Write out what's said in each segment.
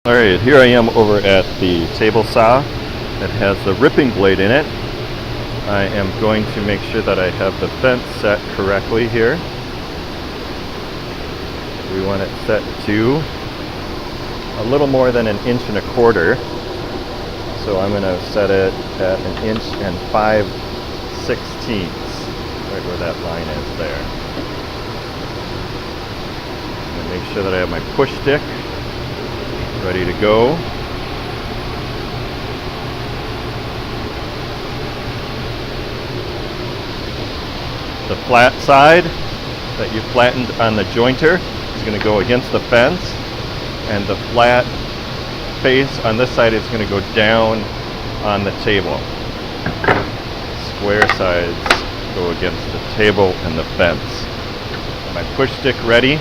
Alright, here I am over at the table saw that has the ripping blade in it. I am going to make sure that I have the fence set correctly here. We want it set to a little more than 1.25 inches. So I'm going to set it at 1 5/16 inches, right where that line is there. I'm going to make sure that I have my push stick ready to go. The flat side that you flattened on the jointer is going to go against the fence, and the flat face on this side is going to go down on the table. Square sides go against the table and the fence. My push stick ready.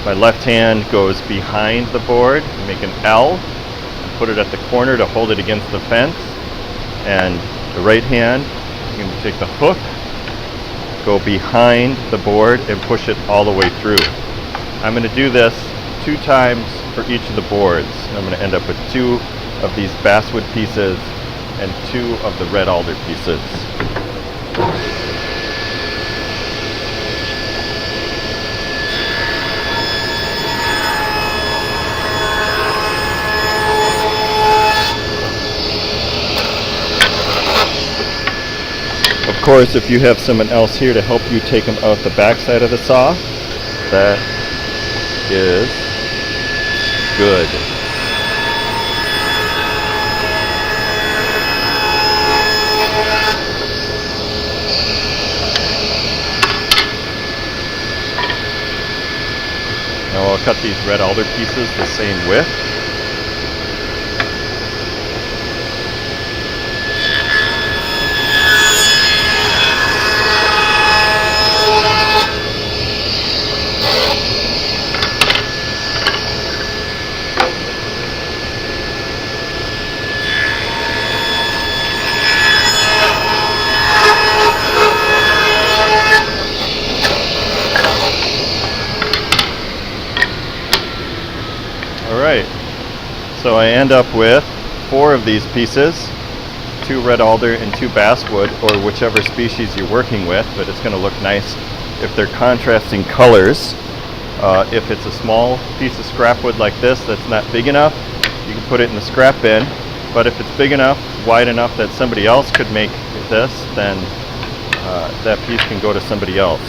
My left hand goes behind the board, make an L, and put it at the corner to hold it against the fence. And the right hand, I'm going to take the hook, go behind the board, and push it all the way through. I'm going to do this 2 times for each of the boards. I'm going to end up with 2 of these basswood pieces and 2 of the red alder pieces. Of course, if you have someone else here to help you take them out the back side of the saw, that is good. Now I'll cut these red alder pieces the same width. Alright, so I end up with 4 of these pieces, 2 red alder and 2 basswood, or whichever species you're working with, but it's going to look nice if they're contrasting colors. If it's a small piece of scrap wood like this that's not big enough, you can put it in the scrap bin, but if it's big enough, wide enough that somebody else could make this, then that piece can go to somebody else.